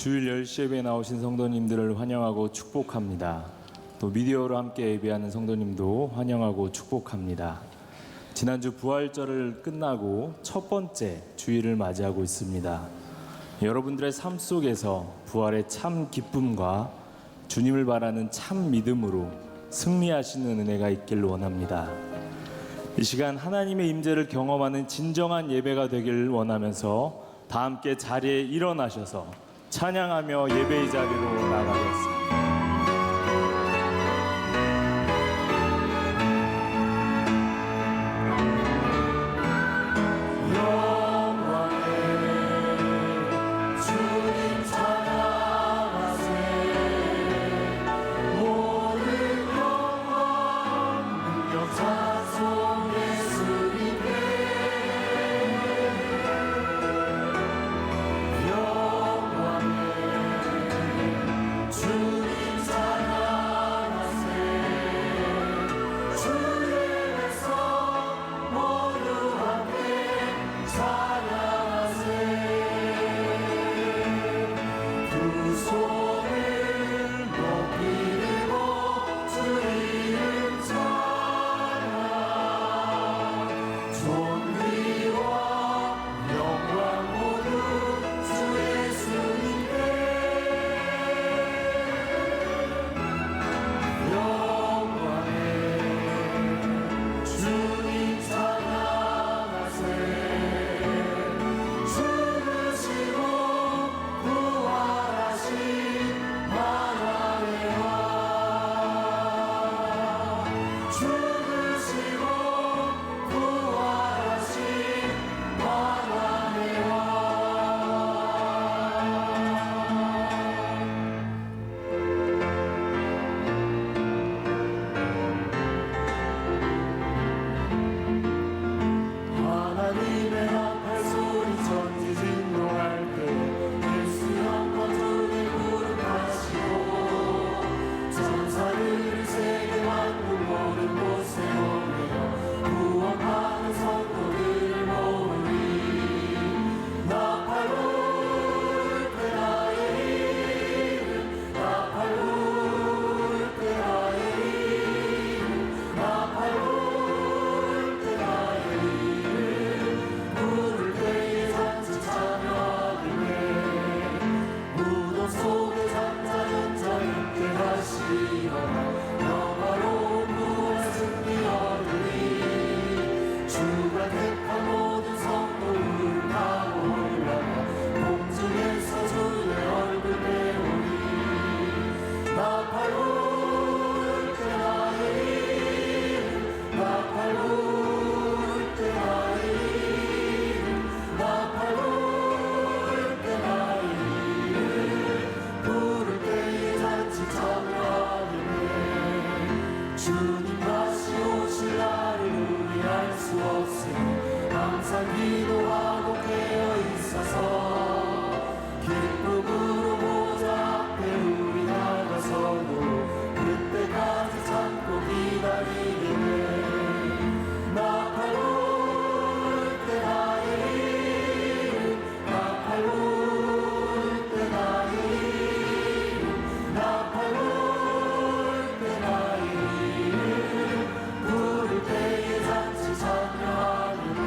주일 10시 예배에 나오신 성도님들을 환영하고 축복합니다. 또 미디어로 함께 예배하는 성도님도 환영하고 축복합니다. 지난주 부활절을 끝나고 첫 번째 주일을 맞이하고 있습니다. 여러분들의 삶 속에서 부활의 참 기쁨과 주님을 바라는 참 믿음으로 승리하시는 은혜가 있길 원합니다. 이 시간 하나님의 임재를 경험하는 진정한 예배가 되길 원하면서 다 함께 자리에 일어나셔서 찬양하며 예배의 자리로 나가겠습니다. 주님 다시 오실 날을 우리 알 수 없으니 항상 기도하고 깨어 있어서 기쁨으로 보좌 앞에 우리 나가서도 그때까지 참고 기다리게 돼. 나팔 올 때 나의 이름, 나팔 올 때 나의 이름, 나팔 올 때 나의 이름 부를 때에 잔치 참여하게 돼.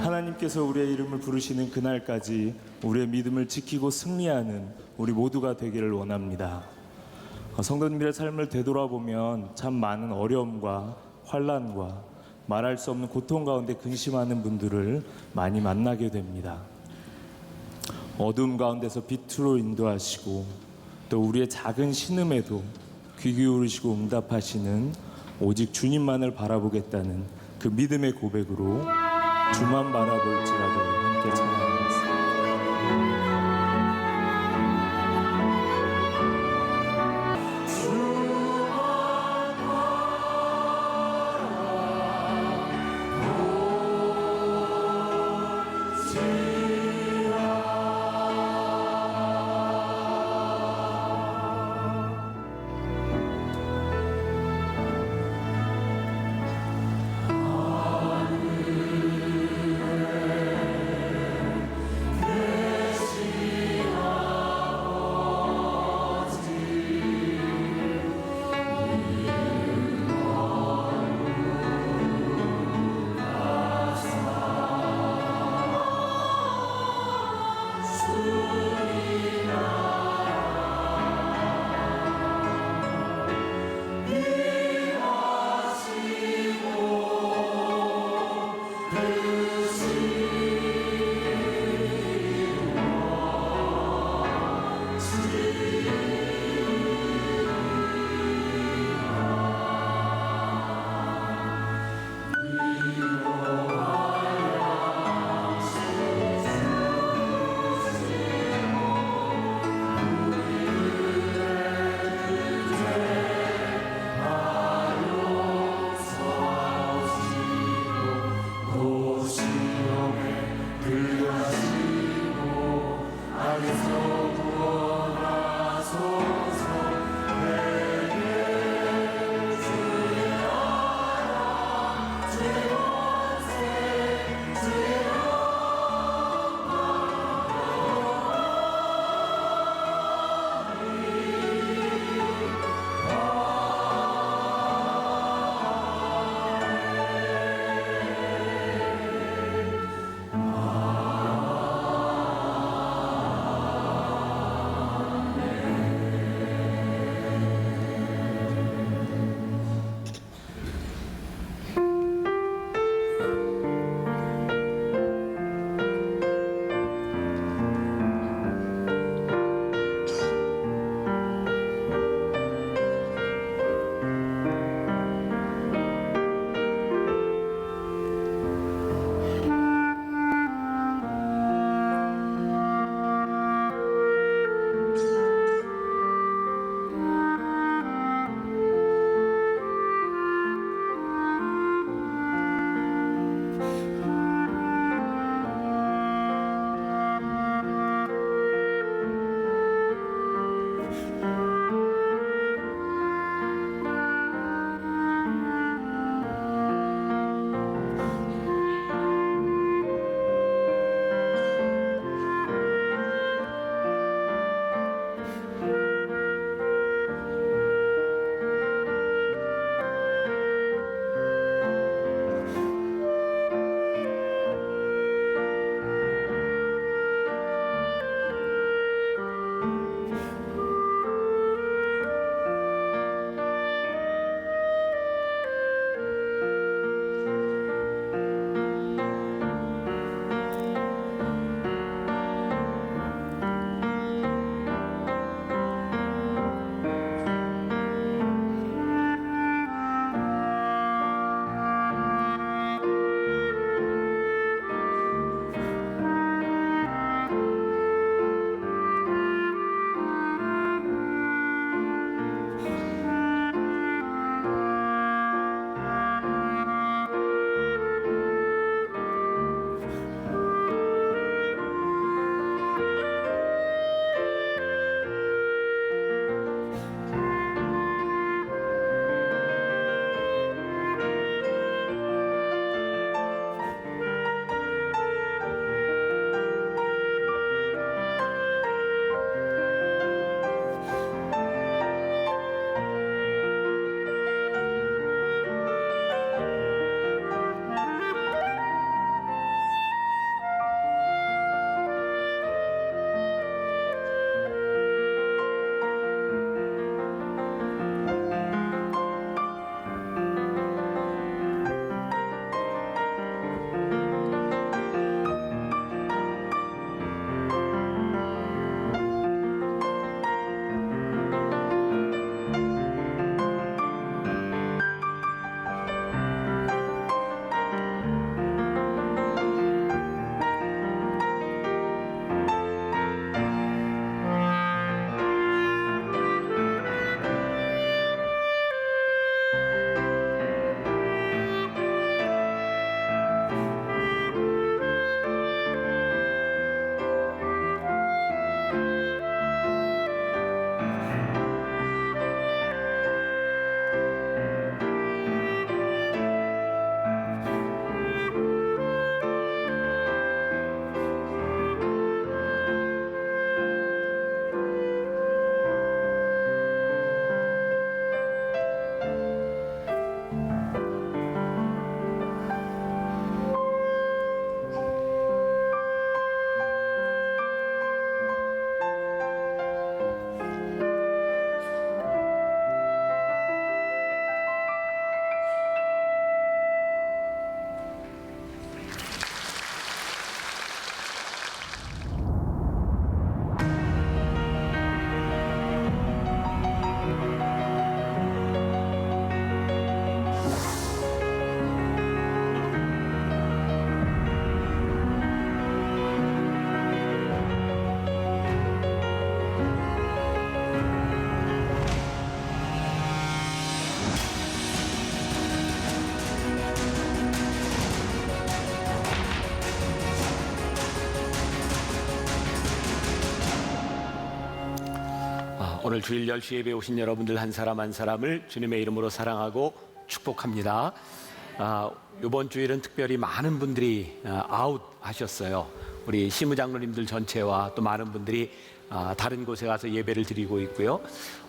하나님께서 우리의 이름을 부르시는 그날까지 우리의 믿음을 지키고 승리하는 우리 모두가 되기를 원합니다. 성도님들의 삶을 되돌아보면 참 많은 어려움과 환난과 말할 수 없는 고통 가운데 근심하는 분들을 많이 만나게 됩니다. 어두움 가운데서 빛으로 인도하시고 또 우리의 작은 신음에도 귀 기울이시고 응답하시는 오직 주님만을 바라보겠다는 그 믿음의 고백으로 주만 바라볼지라도 함께 찬양하겠습니다. 오늘 주일 10시 예배에 오신 여러분들 한 사람 한 사람을 주님의 이름으로 사랑하고 축복합니다. 이번 주일은 특별히 많은 분들이 아웃하셨어요. 우리 시무장로님들 전체와 또 많은 분들이 다른 곳에 가서 예배를 드리고 있고요.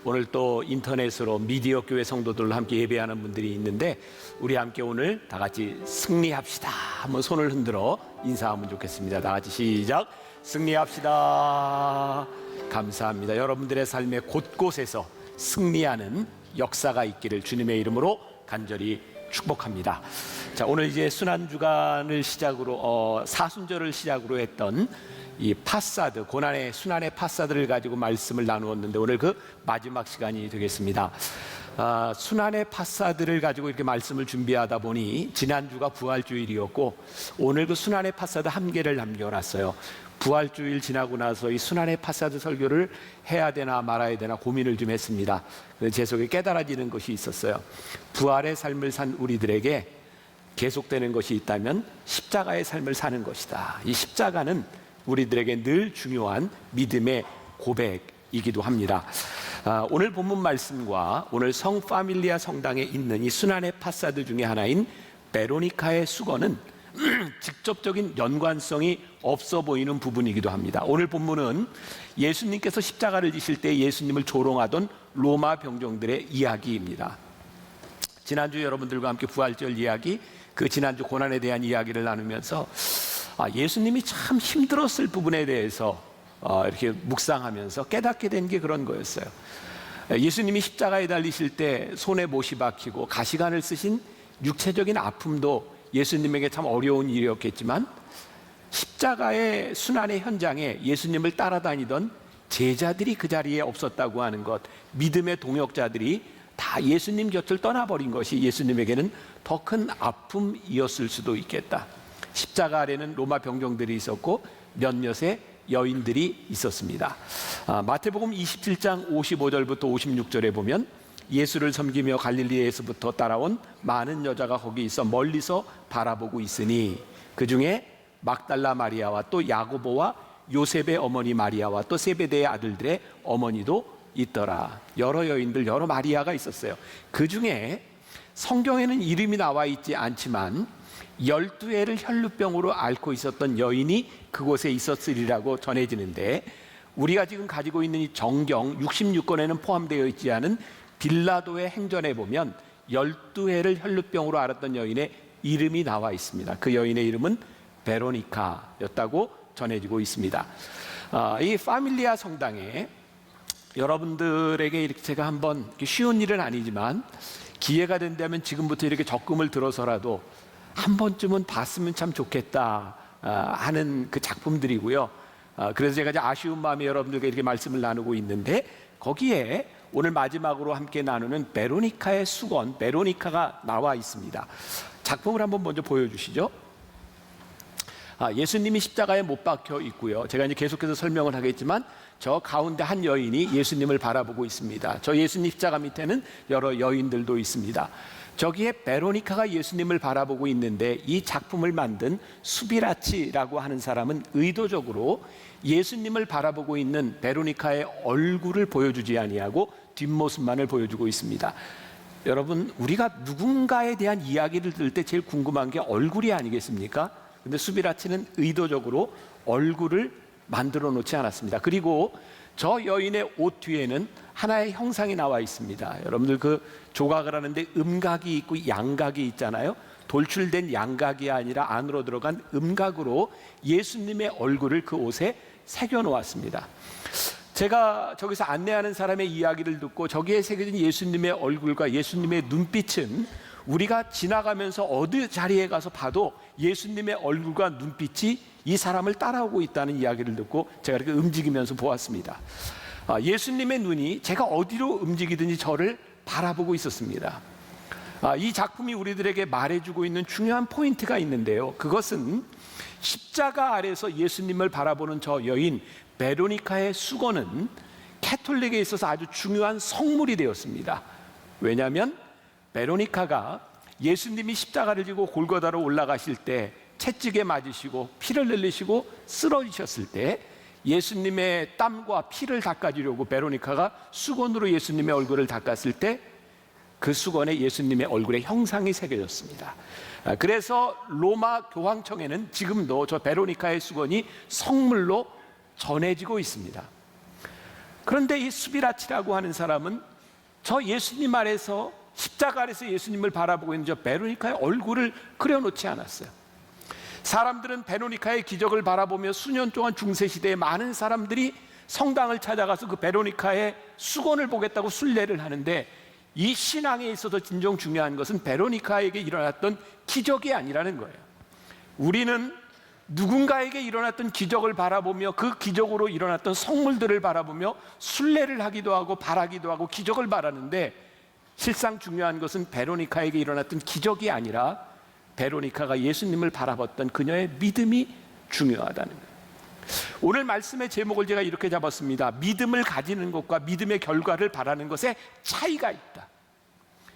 오늘 또 인터넷으로 미디어 교회 성도들과 함께 예배하는 분들이 있는데 우리 함께 오늘 다 같이 승리합시다. 한번 손을 흔들어 인사하면 좋겠습니다. 다 같이 시작. 승리합시다. 감사합니다. 여러분들의 삶의 곳곳에서 승리하는 역사가 있기를 주님의 이름으로 간절히 축복합니다. 자, 오늘 이제 순환주간을 시작으로 사순절을 시작으로 했던 이 파사드, 고난의 순환의 파사드를 가지고 말씀을 나누었는데 오늘 그 마지막 시간이 되겠습니다. 순환의 파사드를 가지고 이렇게 말씀을 준비하다 보니 지난주가 부활주일이었고 오늘 그 순환의 파사드 한 개를 남겨놨어요. 부활주일 지나고 나서 이 순환의 파사드 설교를 해야 되나 말아야 되나 고민을 좀 했습니다. 제 속에 깨달아지는 것이 있었어요. 부활의 삶을 산 우리들에게 계속되는 것이 있다면 십자가의 삶을 사는 것이다. 이 십자가는 우리들에게 늘 중요한 믿음의 고백이기도 합니다. 오늘 본문 말씀과 오늘 성 파밀리아 성당에 있는 이 순환의 파사드 중에 하나인 베로니카의 수건은 직접적인 연관성이 없어 보이는 부분이기도 합니다. 오늘 본문은 예수님께서 십자가를 지실 때 예수님을 조롱하던 로마 병정들의 이야기입니다. 지난주 여러분들과 함께 부활절 이야기, 그 지난주 고난에 대한 이야기를 나누면서 예수님이 참 힘들었을 부분에 대해서 이렇게 묵상하면서 깨닫게 된 게 그런 거였어요. 예수님이 십자가에 달리실 때 손에 못이 박히고 가시관을 쓰신 육체적인 아픔도 예수님에게 참 어려운 일이었겠지만 십자가의 순환의 현장에 예수님을 따라다니던 제자들이 그 자리에 없었다고 하는 것, 믿음의 동역자들이 다 예수님 곁을 떠나버린 것이 예수님에게는 더 큰 아픔이었을 수도 있겠다. 십자가 아래는 로마 병정들이 있었고 몇몇의 여인들이 있었습니다. 마태복음 27장 55절부터 56절에 보면 예수를 섬기며 갈릴리에서부터 따라온 많은 여자가 거기 있어 멀리서 바라보고 있으니 그 중에 막달라 마리아와 또 야고보와 요셉의 어머니 마리아와 또 세베대의 아들들의 어머니도 있더라. 여러 여인들, 여러 마리아가 있었어요. 그 중에 성경에는 이름이 나와 있지 않지만 12애를 혈루병으로 앓고 있었던 여인이 그곳에 있었으리라고 전해지는데 우리가 지금 가지고 있는 이 정경 66권에는 포함되어 있지 않은 빌라도의 행전에 보면 12애를 혈루병으로 앓았던 여인의 이름이 나와 있습니다. 그 여인의 이름은 베로니카였다고 전해지고 있습니다. 이 파밀리아 성당에 여러분들에게 이렇게 제가 한번 쉬운 일은 아니지만 기회가 된다면 지금부터 이렇게 적금을 들어서라도 한 번쯤은 봤으면 참 좋겠다 하는 그 작품들이고요. 그래서 제가 이제 아쉬운 마음에 여러분들과 이렇게 말씀을 나누고 있는데 거기에 오늘 마지막으로 함께 나누는 베로니카의 수건, 베로니카가 나와 있습니다. 작품을 한번 먼저 보여주시죠. 예수님이 십자가에 못 박혀 있고요. 제가 이제 계속해서 설명을 하겠지만 저 가운데 한 여인이 예수님을 바라보고 있습니다. 저 예수님 십자가 밑에는 여러 여인들도 있습니다. 저기에 베로니카가 예수님을 바라보고 있는데 이 작품을 만든 수비라치라고 하는 사람은 의도적으로 예수님을 바라보고 있는 베로니카의 얼굴을 보여주지 아니하고 뒷모습만을 보여주고 있습니다. 여러분, 우리가 누군가에 대한 이야기를 들을 때 제일 궁금한 게 얼굴이 아니겠습니까? 근데 수비라치는 의도적으로 얼굴을 만들어 놓지 않았습니다. 그리고 저 여인의 옷 뒤에는 하나의 형상이 나와 있습니다. 여러분들 그 조각을 하는데 음각이 있고 양각이 있잖아요. 돌출된 양각이 아니라 안으로 들어간 음각으로 예수님의 얼굴을 그 옷에 새겨 놓았습니다. 제가 저기서 안내하는 사람의 이야기를 듣고 저기에 새겨진 예수님의 얼굴과 예수님의 눈빛은 우리가 지나가면서 어느 자리에 가서 봐도 예수님의 얼굴과 눈빛이 이 사람을 따라오고 있다는 이야기를 듣고 제가 이렇게 움직이면서 보았습니다. 예수님의 눈이 제가 어디로 움직이든지 저를 바라보고 있었습니다. 이 작품이 우리들에게 말해주고 있는 중요한 포인트가 있는데요. 그것은 십자가 아래서 예수님을 바라보는 저 여인 베로니카의 수건은 캐톨릭에 있어서 아주 중요한 성물이 되었습니다. 왜냐하면 베로니카가 예수님이 십자가를 지고 골고다로 올라가실 때 채찍에 맞으시고 피를 흘리시고 쓰러지셨을 때 예수님의 땀과 피를 닦아주려고 베로니카가 수건으로 예수님의 얼굴을 닦았을 때 그 수건에 예수님의 얼굴의 형상이 새겨졌습니다. 그래서 로마 교황청에는 지금도 저 베로니카의 수건이 성물로 전해지고 있습니다. 그런데 이 수비라치라고 하는 사람은 저 예수님 아래서 십자가 아래서 예수님을 바라보고 있는 저 베로니카의 얼굴을 그려놓지 않았어요. 사람들은 베로니카의 기적을 바라보며 수년 동안 중세시대에 많은 사람들이 성당을 찾아가서 그 베로니카의 수건을 보겠다고 순례를 하는데, 이 신앙에 있어서 진정 중요한 것은 베로니카에게 일어났던 기적이 아니라는 거예요. 우리는 누군가에게 일어났던 기적을 바라보며 그 기적으로 일어났던 성물들을 바라보며 순례를 하기도 하고 바라기도 하고 기적을 바라는데, 실상 중요한 것은 베로니카에게 일어났던 기적이 아니라 베로니카가 예수님을 바라봤던 그녀의 믿음이 중요하다는 거예요. 오늘 말씀의 제목을 제가 이렇게 잡았습니다. 믿음을 가지는 것과 믿음의 결과를 바라는 것에 차이가 있다.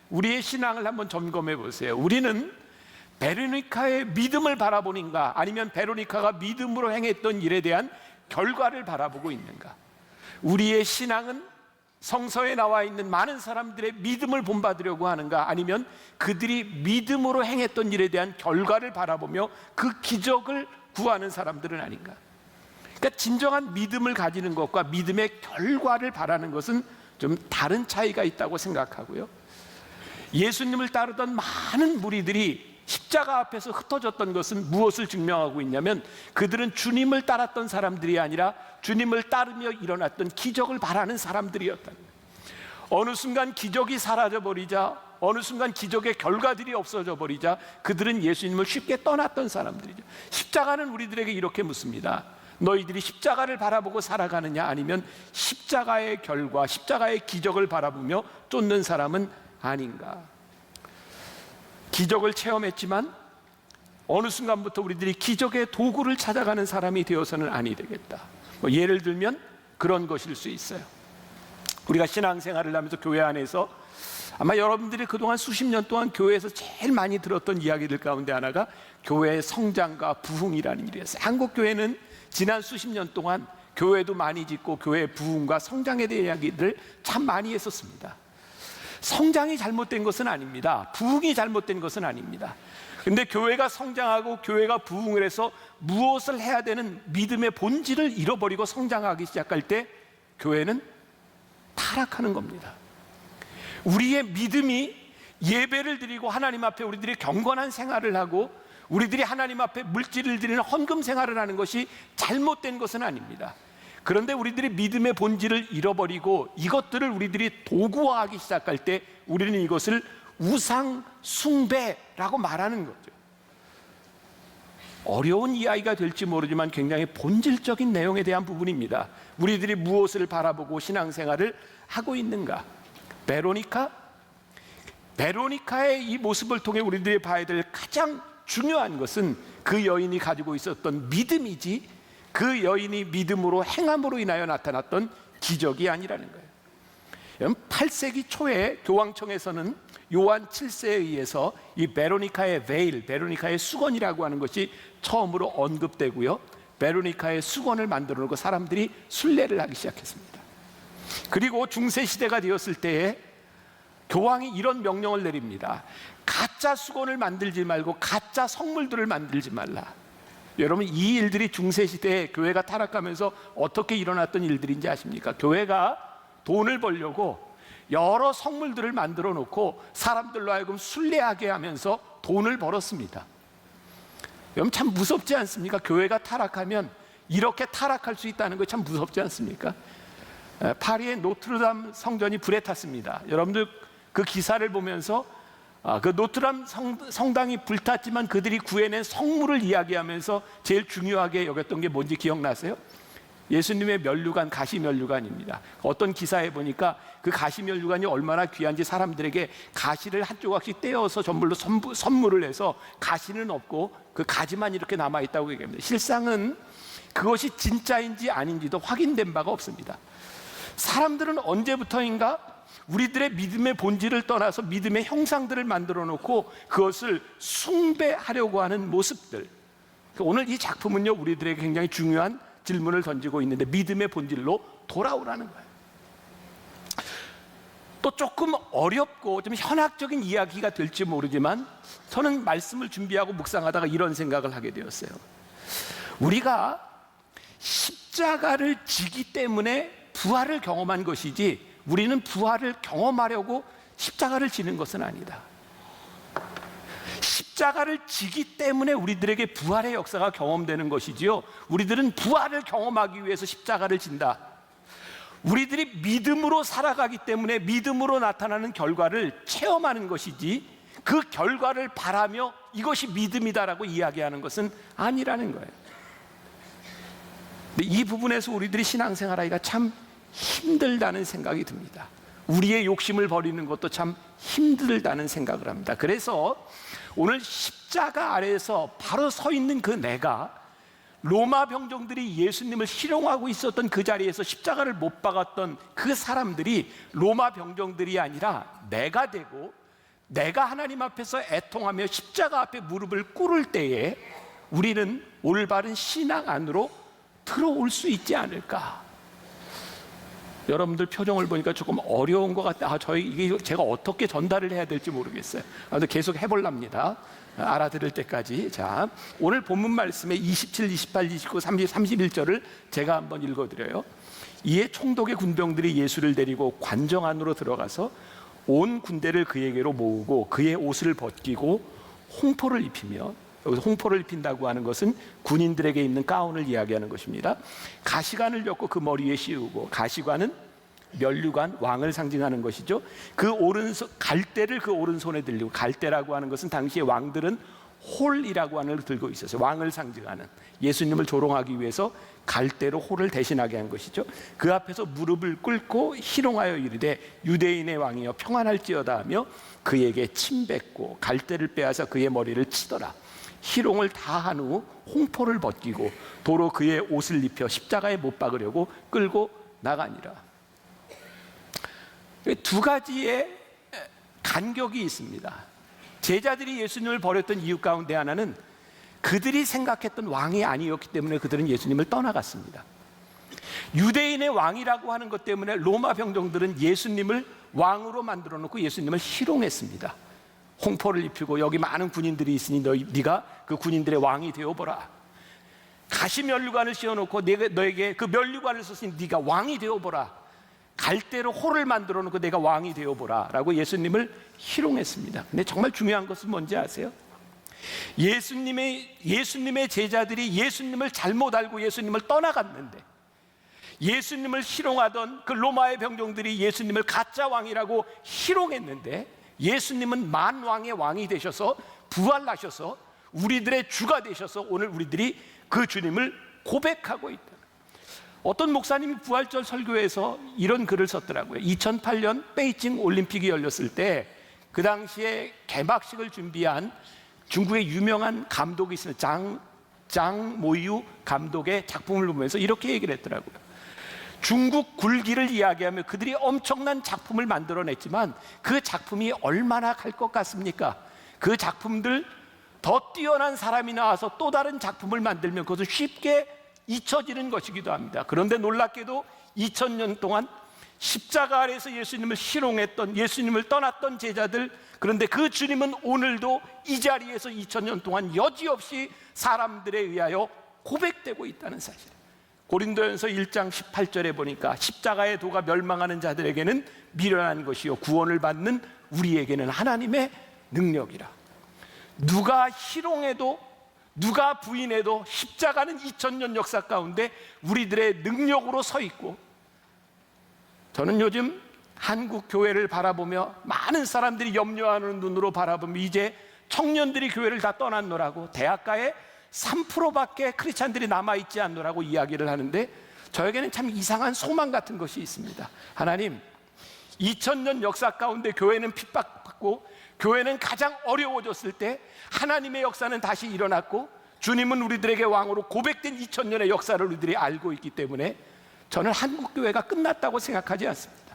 우리의 신앙을 한번 점검해 보세요. 우리는 베로니카의 믿음을 바라보는가, 아니면 베로니카가 믿음으로 행했던 일에 대한 결과를 바라보고 있는가? 우리의 신앙은 성서에 나와 있는 많은 사람들의 믿음을 본받으려고 하는가, 아니면 그들이 믿음으로 행했던 일에 대한 결과를 바라보며 그 기적을 구하는 사람들은 아닌가? 그러니까 진정한 믿음을 가지는 것과 믿음의 결과를 바라는 것은 좀 다른 차이가 있다고 생각하고요. 예수님을 따르던 많은 무리들이 십자가 앞에서 흩어졌던 것은 무엇을 증명하고 있냐면, 그들은 주님을 따랐던 사람들이 아니라 주님을 따르며 일어났던 기적을 바라는 사람들이었다는 거예요. 어느 순간 기적이 사라져버리자, 어느 순간 기적의 결과들이 없어져 버리자 그들은 예수님을 쉽게 떠났던 사람들이죠. 십자가는 우리들에게 이렇게 묻습니다. 너희들이 십자가를 바라보고 살아가느냐, 아니면 십자가의 결과, 십자가의 기적을 바라보며 쫓는 사람은 아닌가? 기적을 체험했지만 어느 순간부터 우리들이 기적의 도구를 찾아가는 사람이 되어서는 아니 되겠다. 예를 들면 그런 것일 수 있어요. 우리가 신앙생활을 하면서 교회 안에서 아마 여러분들이 그동안 수십 년 동안 교회에서 제일 많이 들었던 이야기들 가운데 하나가 교회의 성장과 부흥이라는 일이었어요. 한국 교회는 지난 수십 년 동안 교회도 많이 짓고 교회의 부흥과 성장에 대한 이야기들을 참 많이 했었습니다. 성장이 잘못된 것은 아닙니다. 부흥이 잘못된 것은 아닙니다. 근데 교회가 성장하고 교회가 부흥을 해서 무엇을 해야 되는 믿음의 본질을 잃어버리고 성장하기 시작할 때 교회는 타락하는 겁니다. 우리의 믿음이 예배를 드리고 하나님 앞에 우리들이 경건한 생활을 하고 우리들이 하나님 앞에 물질을 드리는 헌금 생활을 하는 것이 잘못된 것은 아닙니다. 그런데 우리들이 믿음의 본질을 잃어버리고 이것들을 우리들이 도구화하기 시작할 때 우리는 이것을 우상 숭배라고 말하는 거죠. 어려운 이야기가 될지 모르지만 굉장히 본질적인 내용에 대한 부분입니다. 우리들이 무엇을 바라보고 신앙생활을 하고 있는가? 베로니카의 이 모습을 통해 우리들이 봐야 될 가장 중요한 것은 그 여인이 가지고 있었던 믿음이지, 그 여인이 믿음으로 행함으로 인하여 나타났던 기적이 아니라는 거예요. 8세기 초에 교황청에서는 요한 7세에 의해서 이 베로니카의 베일, 베로니카의 수건이라고 하는 것이 처음으로 언급되고요. 베로니카의 수건을 만들어 놓고 사람들이 순례를 하기 시작했습니다. 그리고 중세시대가 되었을 때에 교황이 이런 명령을 내립니다. 가짜 수건을 만들지 말고 가짜 성물들을 만들지 말라. 여러분, 이 일들이 중세시대에 교회가 타락하면서 어떻게 일어났던 일들인지 아십니까? 교회가 돈을 벌려고 여러 성물들을 만들어 놓고 사람들로 하여금 순례하게 하면서 돈을 벌었습니다. 여러분, 참 무섭지 않습니까? 교회가 타락하면 이렇게 타락할 수 있다는 거 참 무섭지 않습니까? 파리의 노트르담 성전이 불에 탔습니다. 여러분들 그 기사를 보면서 그 노트르담 성당이 불탔지만 그들이 구해낸 성물을 이야기하면서 제일 중요하게 여겼던 게 뭔지 기억나세요? 예수님의 면류관, 가시면류관입니다. 어떤 기사에 보니까 그 가시면류관이 얼마나 귀한지 사람들에게 가시를 한 조각씩 떼어서 전불로 선물을 해서 가시는 없고 그 가지만 이렇게 남아있다고 얘기합니다. 실상은 그것이 진짜인지 아닌지도 확인된 바가 없습니다. 사람들은 언제부터인가 우리들의 믿음의 본질을 떠나서 믿음의 형상들을 만들어 놓고 그것을 숭배하려고 하는 모습들. 오늘 이 작품은요, 우리들에게 굉장히 중요한 질문을 던지고 있는데 믿음의 본질로 돌아오라는 거예요. 또 조금 어렵고 좀 현학적인 이야기가 될지 모르지만 저는 말씀을 준비하고 묵상하다가 이런 생각을 하게 되었어요. 우리가 십자가를 지기 때문에 부활을 경험한 것이지 우리는 부활을 경험하려고 십자가를 지는 것은 아니다. 십자가를 지기 때문에 우리들에게 부활의 역사가 경험되는 것이지요, 우리들은 부활을 경험하기 위해서 십자가를 진다. 우리들이 믿음으로 살아가기 때문에 믿음으로 나타나는 결과를 체험하는 것이지 그 결과를 바라며 이것이 믿음이다라고 이야기하는 것은 아니라는 거예요. 근데 이 부분에서 우리들이 신앙생활하기가 참 힘들다는 생각이 듭니다. 우리의 욕심을 버리는 것도 참 힘들다는 생각을 합니다. 그래서 오늘 십자가 아래에서 바로 서 있는 그 내가, 로마 병정들이 예수님을 희롱하고 있었던 그 자리에서 십자가를 못 박았던 그 사람들이 로마 병정들이 아니라 내가 되고, 내가 하나님 앞에서 애통하며 십자가 앞에 무릎을 꿇을 때에 우리는 올바른 신앙 안으로 들어올 수 있지 않을까. 여러분들 표정을 보니까 조금 어려운 것 같다. 이게 제가 어떻게 전달을 해야 될지 모르겠어요. 아무튼 계속 해볼랍니다. 알아들을 때까지. 자, 오늘 본문 말씀의 27, 28, 29, 30, 31절을 제가 한번 읽어드려요. 이에 총독의 군병들이 예수를 데리고 관정 안으로 들어가서 온 군대를 그에게로 모으고 그의 옷을 벗기고 홍포를 입히며, 여기서 홍포를 입힌다고 하는 것은 군인들에게 입는 가운을 이야기하는 것입니다. 가시관을 엮고 그 머리에 씌우고, 가시관은 면류관, 왕을 상징하는 것이죠. 그 오른손, 갈대를 그 오른손에 들리고, 갈대라고 하는 것은 당시에 왕들은 홀이라고 하는 걸 들고 있었어요. 왕을 상징하는, 예수님을 조롱하기 위해서 갈대로 홀을 대신하게 한 것이죠. 그 앞에서 무릎을 꿇고 희롱하여 이르되 유대인의 왕이여 평안할지어다 하며 그에게 침 뱉고 갈대를 빼앗아 그의 머리를 치더라. 희롱을 다 한 후 홍포를 벗기고 도로 그의 옷을 입혀 십자가에 못 박으려고 끌고 나가니라. 두 가지의 간격이 있습니다. 제자들이 예수님을 버렸던 이유 가운데 하나는 그들이 생각했던 왕이 아니었기 때문에 그들은 예수님을 떠나갔습니다. 유대인의 왕이라고 하는 것 때문에 로마 병정들은 예수님을 왕으로 만들어 놓고 예수님을 희롱했습니다. 홍포를 입히고 여기 많은 군인들이 있으니 네가 그 군인들의 왕이 되어보라. 가시 면류관을 씌워놓고 너에게 그 면류관을 썼으니 네가 왕이 되어보라. 갈대로 홀을 만들어 놓고 내가 왕이 되어보라 라고 예수님을 희롱했습니다. 근데 정말 중요한 것은 뭔지 아세요? 예수님의 제자들이 예수님을 잘못 알고 예수님을 떠나갔는데, 예수님을 희롱하던 그 로마의 병정들이 예수님을 가짜 왕이라고 희롱했는데, 예수님은 만왕의 왕이 되셔서 부활하셔서 우리들의 주가 되셔서 오늘 우리들이 그 주님을 고백하고 있다. 어떤 목사님이 부활절 설교에서 이런 글을 썼더라고요. 2008년 베이징 올림픽이 열렸을 때 그 당시에 개막식을 준비한 중국의 유명한 감독이 있습니다. 장모유 감독의 작품을 보면서 이렇게 얘기를 했더라고요. 중국 굴기를 이야기하며 그들이 엄청난 작품을 만들어냈지만 그 작품이 얼마나 갈 것 같습니까? 그 작품들 더 뛰어난 사람이 나와서 또 다른 작품을 만들면 그것은 쉽게 잊혀지는 것이기도 합니다. 그런데 놀랍게도 2000년 동안 십자가 아래에서 예수님을 희롱했던, 예수님을 떠났던 제자들, 그런데 그 주님은 오늘도 이 자리에서 2000년 동안 여지없이 사람들에 의하여 고백되고 있다는 사실. 고린도전서 1장 18절에 보니까 십자가의 도가 멸망하는 자들에게는 미련한 것이요 구원을 받는 우리에게는 하나님의 능력이라. 누가 희롱해도 누가 부인해도 십자가는 2000년 역사 가운데 우리들의 능력으로 서 있고, 저는 요즘 한국 교회를 바라보며 많은 사람들이 염려하는 눈으로 바라보며 이제 청년들이 교회를 다 떠났노라고, 대학가에 3%밖에 크리스찬들이 남아있지 않노라고 이야기를 하는데 저에게는 참 이상한 소망 같은 것이 있습니다. 하나님, 2000년 역사 가운데 교회는 핍박받고 교회는 가장 어려워졌을 때 하나님의 역사는 다시 일어났고 주님은 우리들에게 왕으로 고백된 2000년의 역사를 우리들이 알고 있기 때문에 저는 한국 교회가 끝났다고 생각하지 않습니다.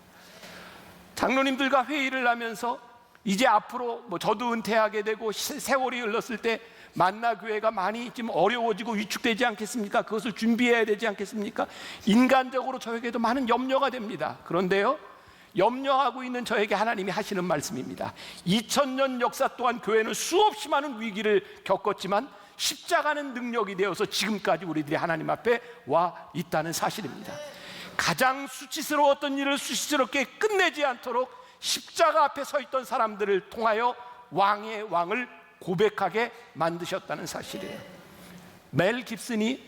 장로님들과 회의를 하면서 이제 앞으로 저도 은퇴하게 되고 세월이 흘렀을 때 만나교회가 많이 지금 어려워지고 위축되지 않겠습니까? 그것을 준비해야 되지 않겠습니까? 인간적으로 저에게도 많은 염려가 됩니다. 그런데요, 염려하고 있는 저에게 하나님이 하시는 말씀입니다. 2000년 역사 동안 교회는 수없이 많은 위기를 겪었지만 십자가는 능력이 되어서 지금까지 우리들이 하나님 앞에 와 있다는 사실입니다. 가장 수치스러웠던 일을 수치스럽게 끝내지 않도록 십자가 앞에 서 있던 사람들을 통하여 왕의 왕을 고백하게 만드셨다는 사실이에요. 멜 깁슨이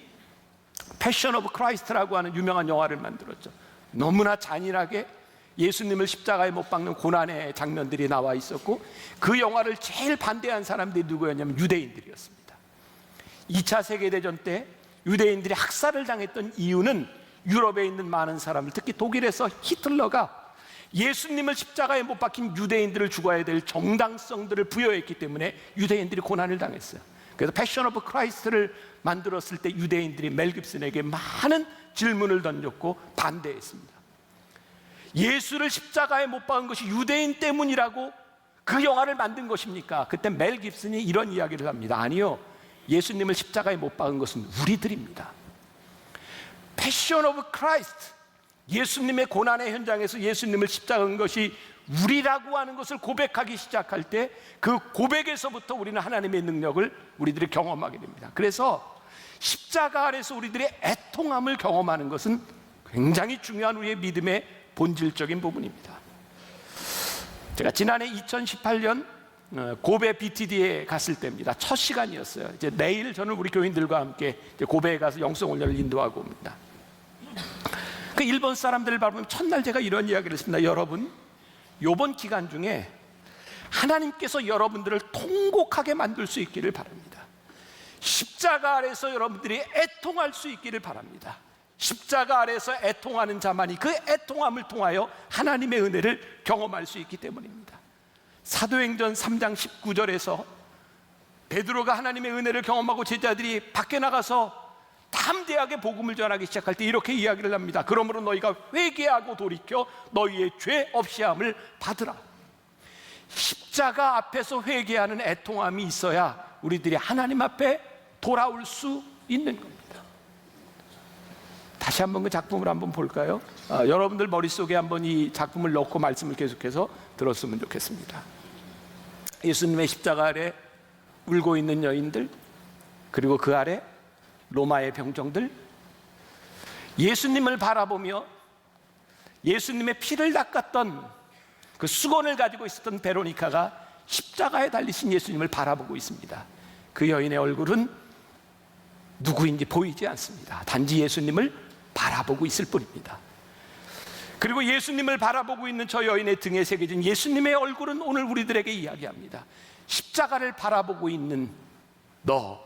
패션 오브 크라이스트라고 하는 유명한 영화를 만들었죠. 너무나 잔인하게 예수님을 십자가에 못 박는 고난의 장면들이 나와 있었고, 그 영화를 제일 반대한 사람들이 누구였냐면 유대인들이었습니다. 2차 세계대전 때 유대인들이 학살을 당했던 이유는 유럽에 있는 많은 사람들, 특히 독일에서 히틀러가 예수님을 십자가에 못 박힌 유대인들을 죽어야 될 정당성들을 부여했기 때문에 유대인들이 고난을 당했어요. 그래서 패션 오브 크라이스트를 만들었을 때 유대인들이 멜 깁슨에게 많은 질문을 던졌고 반대했습니다. 예수를 십자가에 못 박은 것이 유대인 때문이라고 그 영화를 만든 것입니까? 그때 멜 깁슨이 이런 이야기를 합니다. 아니요, 예수님을 십자가에 못 박은 것은 우리들입니다. 패션 오브 크라이스트, 예수님의 고난의 현장에서 예수님을 십자가한 것이 우리라고 하는 것을 고백하기 시작할 때 그 고백에서부터 우리는 하나님의 능력을 우리들이 경험하게 됩니다. 그래서 십자가 아래서 우리들의 애통함을 경험하는 것은 굉장히 중요한 우리의 믿음의 본질적인 부분입니다. 제가 지난해 2018년 고베 BTD에 갔을 때입니다. 첫 시간이었어요. 이제 내일 저는 우리 교인들과 함께 고베에 가서 영성훈련을 인도하고 옵니다. 그 일본 사람들을 바라보면 첫날 제가 이런 이야기를 했습니다. 여러분, 이번 기간 중에 하나님께서 여러분들을 통곡하게 만들 수 있기를 바랍니다. 십자가 아래서 여러분들이 애통할 수 있기를 바랍니다. 십자가 아래서 애통하는 자만이 그 애통함을 통하여 하나님의 은혜를 경험할 수 있기 때문입니다. 사도행전 3장 19절에서 베드로가 하나님의 은혜를 경험하고 제자들이 밖에 나가서 담대하게 복음을 전하기 시작할 때 이렇게 이야기를 합니다. 그러므로 너희가 회개하고 돌이켜 너희의 죄 없이함을 받으라. 십자가 앞에서 회개하는 애통함이 있어야 우리들이 하나님 앞에 돌아올 수 있는 겁니다. 다시 한번 그 작품을 한번 볼까요? 여러분들 머릿속에 한번 이 작품을 넣고 말씀을 계속해서 들었으면 좋겠습니다. 예수님의 십자가 아래 울고 있는 여인들, 그리고 그 아래 로마의 병정들, 예수님을 바라보며 예수님의 피를 닦았던 그 수건을 가지고 있었던 베로니카가 십자가에 달리신 예수님을 바라보고 있습니다. 그 여인의 얼굴은 누구인지 보이지 않습니다. 단지 예수님을 바라보고 있을 뿐입니다. 그리고 예수님을 바라보고 있는 저 여인의 등에 새겨진 예수님의 얼굴은 오늘 우리들에게 이야기합니다. 십자가를 바라보고 있는 너,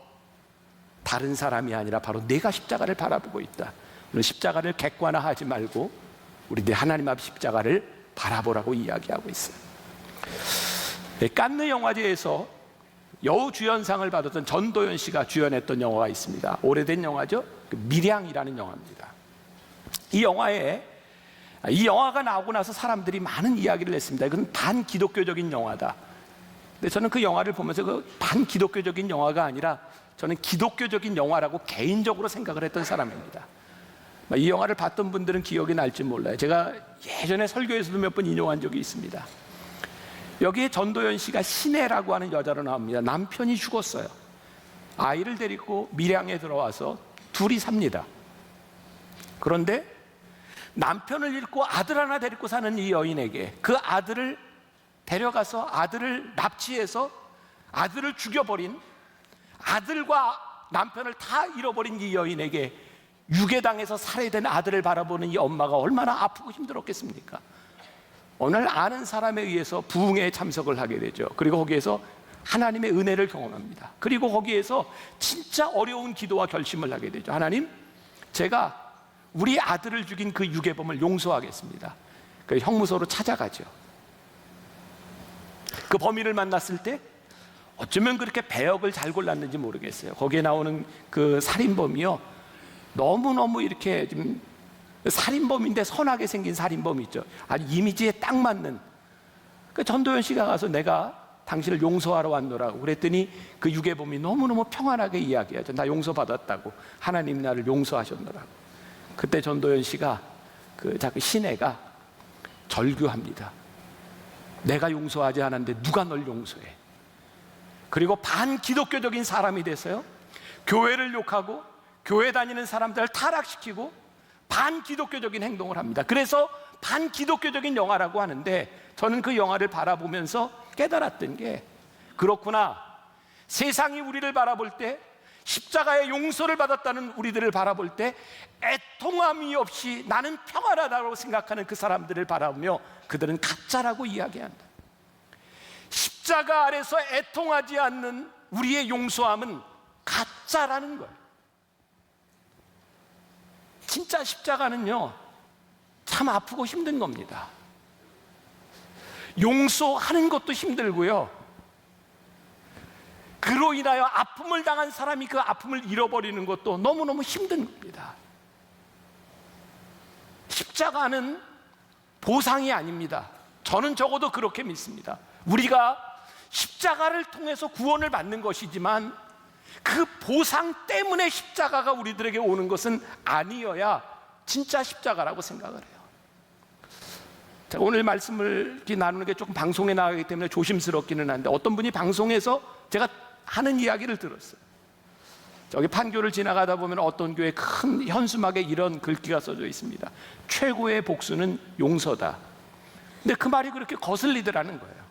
다른 사람이 아니라 바로 내가 십자가를 바라보고 있다. 오늘 십자가를 객관화하지 말고 우리들 하나님 앞 십자가를 바라보라고 이야기하고 있어요. 칸느 영화제에서 여우주연상을 받았던 전도연 씨가 주연했던 영화가 있습니다. 오래된 영화죠. 밀양이라는 영화입니다. 이 영화가 나오고 나서 사람들이 많은 이야기를 했습니다. 이건 반기독교적인 영화다. 근데 저는 그 영화를 보면서 그 반기독교적인 영화가 아니라 저는 기독교적인 영화라고 개인적으로 생각을 했던 사람입니다. 이 영화를 봤던 분들은 기억이 날지 몰라요. 제가 예전에 설교에서도 몇 번 인용한 적이 있습니다. 여기에 전도연 씨가 신혜라고 하는 여자로 나옵니다. 남편이 죽었어요. 아이를 데리고 밀양에 들어와서 둘이 삽니다. 그런데 남편을 잃고 아들 하나 데리고 사는 이 여인에게 그 아들을 데려가서 아들을 납치해서 아들을 죽여버린, 아들과 남편을 다 잃어버린 이 여인에게 유괴당해서 살해된 아들을 바라보는 이 엄마가 얼마나 아프고 힘들었겠습니까? 오늘 아는 사람에 의해서 부흥에 참석을 하게 되죠. 그리고 거기에서 하나님의 은혜를 경험합니다. 그리고 거기에서 진짜 어려운 기도와 결심을 하게 되죠. 하나님, 제가 우리 아들을 죽인 그 유괴범을 용서하겠습니다. 그 형무소로 찾아가죠. 그 범인을 만났을 때 어쩌면 그렇게 배역을 잘 골랐는지 모르겠어요. 거기에 나오는 그 살인범이요, 너무너무 이렇게 좀 살인범인데 선하게 생긴 살인범이 있죠. 아주 이미지에 딱 맞는. 그 전도연 씨가 가서 내가 당신을 용서하러 왔노라고 그랬더니 그 유괴범이 너무너무 평안하게 이야기하죠. 나 용서받았다고. 하나님이 나를 용서하셨노라고. 그때 전도연 씨가 그 시내가 절규합니다. 내가 용서하지 않았는데 누가 널 용서해? 그리고 반기독교적인 사람이 돼서요, 교회를 욕하고 교회 다니는 사람들을 타락시키고 반기독교적인 행동을 합니다. 그래서 반기독교적인 영화라고 하는데, 저는 그 영화를 바라보면서 깨달았던 게, 그렇구나, 세상이 우리를 바라볼 때, 십자가의 용서를 받았다는 우리들을 바라볼 때 애통함이 없이 나는 평안하다고 생각하는 그 사람들을 바라보며 그들은 가짜라고 이야기한다. 십자가 아래서 애통하지 않는 우리의 용서함은 가짜라는 거예요. 진짜 십자가는요, 참 아프고 힘든 겁니다. 용서하는 것도 힘들고요, 그로 인하여 아픔을 당한 사람이 그 아픔을 잃어버리는 것도 너무너무 힘든 겁니다. 십자가는 보상이 아닙니다. 저는 적어도 그렇게 믿습니다. 우리가 십자가를 통해서 구원을 받는 것이지만 그 보상 때문에 십자가가 우리들에게 오는 것은 아니어야 진짜 십자가라고 생각을 해요. 자, 오늘 말씀을 나누는 게 조금 방송에 나가기 때문에 조심스럽기는 한데, 어떤 분이 방송에서 제가 하는 이야기를 들었어요. 저기 판교를 지나가다 보면 어떤 교회 큰 현수막에 이런 글귀가 써져 있습니다. 최고의 복수는 용서다. 근데 그 말이 그렇게 거슬리더라는 거예요.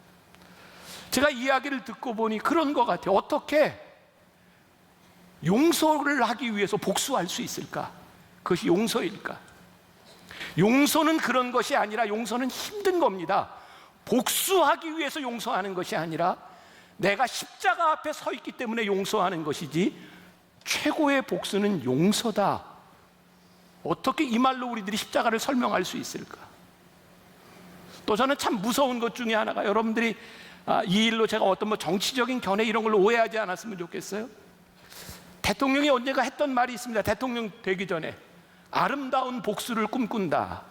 제가 이야기를 듣고 보니 그런 것 같아요. 어떻게 용서를 하기 위해서 복수할 수 있을까? 그것이 용서일까? 용서는 그런 것이 아니라, 용서는 힘든 겁니다. 복수하기 위해서 용서하는 것이 아니라 내가 십자가 앞에 서 있기 때문에 용서하는 것이지, 최고의 복수는 용서다. 어떻게 이 말로 우리들이 십자가를 설명할 수 있을까? 또 저는 참 무서운 것 중에 하나가, 여러분들이 이 일로 제가 어떤 정치적인 견해 이런 걸로 오해하지 않았으면 좋겠어요. 대통령이 언젠가 했던 말이 있습니다. 대통령 되기 전에 아름다운 복수를 꿈꾼다.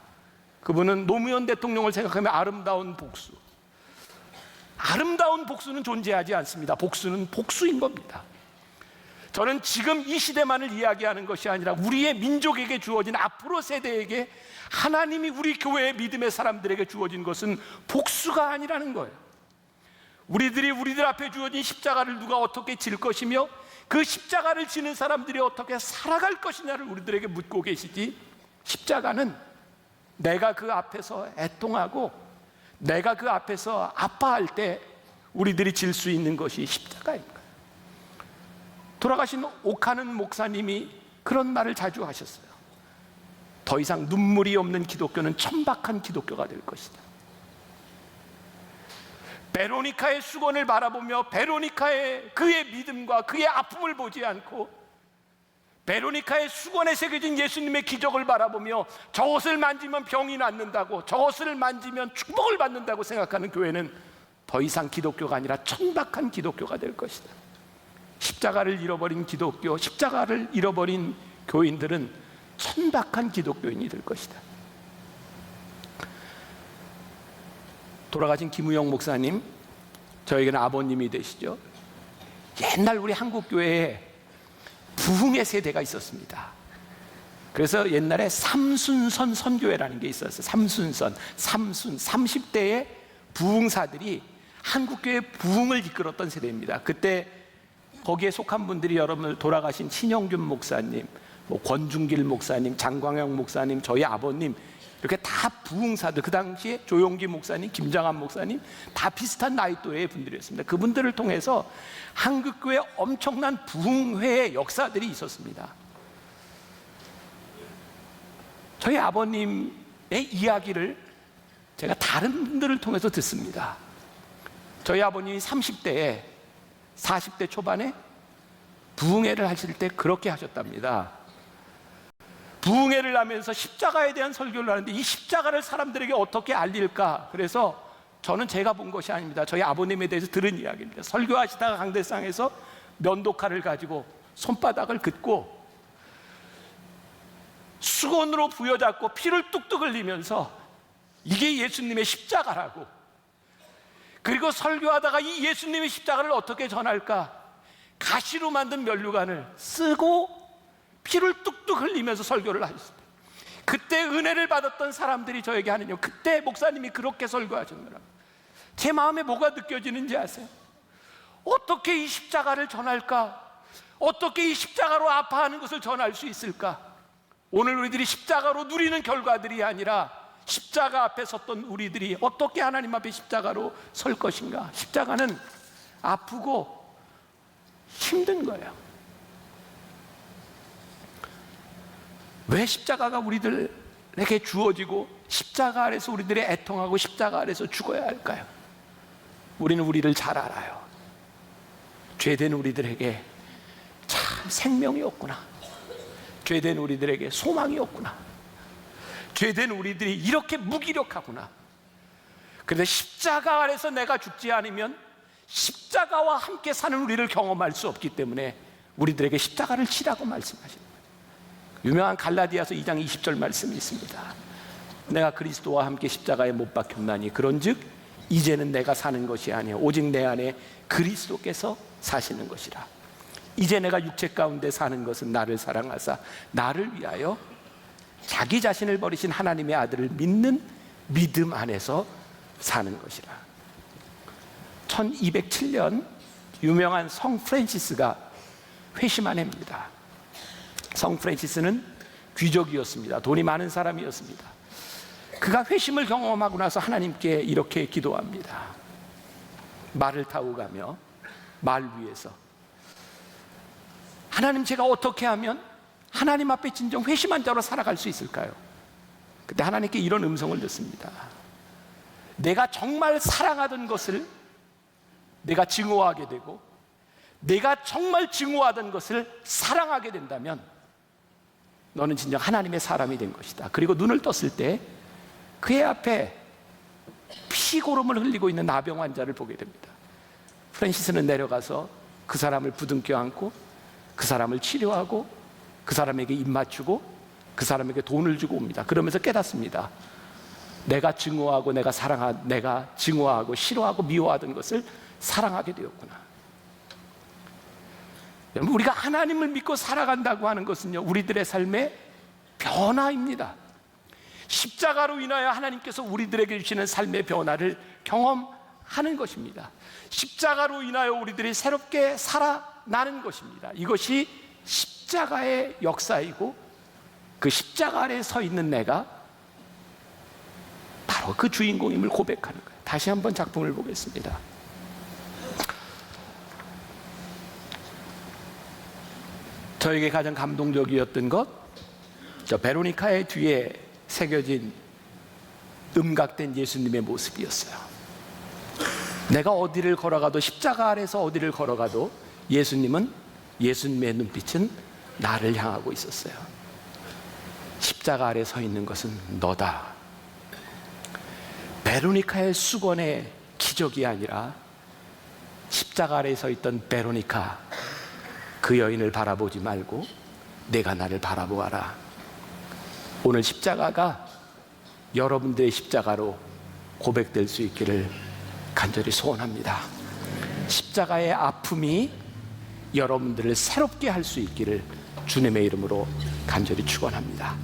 그분은 노무현 대통령을 생각하면 아름다운 복수. 아름다운 복수는 존재하지 않습니다. 복수는 복수인 겁니다. 저는 지금 이 시대만을 이야기하는 것이 아니라 우리의 민족에게 주어진, 앞으로 세대에게 하나님이 우리 교회의 믿음의 사람들에게 주어진 것은 복수가 아니라는 거예요. 우리들이 우리들 앞에 주어진 십자가를 누가 어떻게 질 것이며 그 십자가를 지는 사람들이 어떻게 살아갈 것이냐를 우리들에게 묻고 계시지, 십자가는 내가 그 앞에서 애통하고 내가 그 앞에서 아파할 때 우리들이 질 수 있는 것이 십자가인 거예요. 돌아가신 옥하는 목사님이 그런 말을 자주 하셨어요. 더 이상 눈물이 없는 기독교는 천박한 기독교가 될 것이다. 베로니카의 수건을 바라보며 베로니카의 그의 믿음과 그의 아픔을 보지 않고 베로니카의 수건에 새겨진 예수님의 기적을 바라보며 저것을 만지면 병이 낫는다고, 저것을 만지면 축복을 받는다고 생각하는 교회는 더 이상 기독교가 아니라 천박한 기독교가 될 것이다. 십자가를 잃어버린 기독교, 십자가를 잃어버린 교인들은 천박한 기독교인이 될 것이다. 돌아가신 김우영 목사님, 저에게는 아버님이 되시죠. 옛날 우리 한국교회에 부흥의 세대가 있었습니다. 그래서 옛날에 삼순선 선교회라는 게 있었어요. 삼순선, 30대의 부흥사들이 한국교회 부흥을 이끌었던 세대입니다. 그때 거기에 속한 분들이 여러분 돌아가신 신영균 목사님, 권중길 목사님, 장광영 목사님, 저희 아버님, 이렇게 다 부흥사들, 그 당시에 조용기 목사님, 김장한 목사님, 다 비슷한 나이 또래의 분들이었습니다. 그분들을 통해서 한국교회 엄청난 부흥회의 역사들이 있었습니다. 저희 아버님의 이야기를 제가 다른 분들을 통해서 듣습니다. 저희 아버님이 30대에 40대 초반에 부흥회를 하실 때 그렇게 하셨답니다. 부흥회를 하면서 십자가에 대한 설교를 하는데 이 십자가를 사람들에게 어떻게 알릴까? 그래서 저는 제가 본 것이 아닙니다. 저희 아버님에 대해서 들은 이야기입니다. 설교하시다가 강대상에서 면도칼을 가지고 손바닥을 긋고 수건으로 부여잡고 피를 뚝뚝 흘리면서 이게 예수님의 십자가라고, 그리고 설교하다가 이 예수님의 십자가를 어떻게 전할까? 가시로 만든 면류관을 쓰고 피를 뚝뚝 흘리면서 설교를 하셨습니다. 그때 은혜를 받았던 사람들이 저에게 하는요, 그때 목사님이 그렇게 설교하셨느라 제 마음에 뭐가 느껴지는지 아세요? 어떻게 이 십자가를 전할까? 어떻게 이 십자가로 아파하는 것을 전할 수 있을까? 오늘 우리들이 십자가로 누리는 결과들이 아니라 십자가 앞에 섰던 우리들이 어떻게 하나님 앞에 십자가로 설 것인가? 십자가는 아프고 힘든 거예요. 왜 십자가가 우리들에게 주어지고 십자가 아래서 우리들이 애통하고 십자가 아래서 죽어야 할까요? 우리는 우리를 잘 알아요. 죄된 우리들에게 참 생명이 없구나. 죄된 우리들에게 소망이 없구나. 죄된 우리들이 이렇게 무기력하구나. 그런데 십자가 아래서 내가 죽지 않으면 십자가와 함께 사는 우리를 경험할 수 없기 때문에 우리들에게 십자가를 치라고 말씀하십니다. 유명한 갈라디아서 2장 20절 말씀이 있습니다. 내가 그리스도와 함께 십자가에 못 박혔나니 그런즉 이제는 내가 사는 것이 아니요 오직 내 안에 그리스도께서 사시는 것이라. 이제 내가 육체 가운데 사는 것은 나를 사랑하사 나를 위하여 자기 자신을 버리신 하나님의 아들을 믿는 믿음 안에서 사는 것이라. 1207년 유명한 성 프란시스가 회심한 해입니다. 성 프란시스는 귀족이었습니다. 돈이 많은 사람이었습니다. 그가 회심을 경험하고 나서 하나님께 이렇게 기도합니다. 말을 타고 가며 말 위에서 하나님, 제가 어떻게 하면 하나님 앞에 진정 회심한 자로 살아갈 수 있을까요? 그때 하나님께 이런 음성을 듣습니다. 내가 정말 사랑하던 것을 내가 증오하게 되고 내가 정말 증오하던 것을 사랑하게 된다면 너는 진정 하나님의 사람이 된 것이다. 그리고 눈을 떴을 때 그의 앞에 피고름을 흘리고 있는 나병 환자를 보게 됩니다. 프란시스는 내려가서 그 사람을 부둥켜 안고 그 사람을 치료하고 그 사람에게 입 맞추고 그 사람에게 돈을 주고 옵니다. 그러면서 깨닫습니다. 내가 증오하고 내가 증오하고 싫어하고 미워하던 것을 사랑하게 되었구나. 여러분, 우리가 하나님을 믿고 살아간다고 하는 것은요, 우리들의 삶의 변화입니다. 십자가로 인하여 하나님께서 우리들에게 주시는 삶의 변화를 경험하는 것입니다. 십자가로 인하여 우리들이 새롭게 살아나는 것입니다. 이것이 십자가의 역사이고 그 십자가 아래에 서 있는 내가 바로 그 주인공임을 고백하는 거예요. 다시 한번 작품을 보겠습니다. 저에게 가장 감동적이었던 것, 저 베로니카의 뒤에 새겨진 음각된 예수님의 모습이었어요. 내가 어디를 걸어가도, 십자가 아래서 어디를 걸어가도 예수님의 눈빛은 나를 향하고 있었어요. 십자가 아래 서 있는 것은 너다. 베로니카의 수건의 기적이 아니라 십자가 아래에 서 있던 베로니카, 그 여인을 바라보지 말고 내가 나를 바라보아라. 오늘 십자가가 여러분들의 십자가로 고백될 수 있기를 간절히 소원합니다. 십자가의 아픔이 여러분들을 새롭게 할 수 있기를 주님의 이름으로 간절히 축원합니다.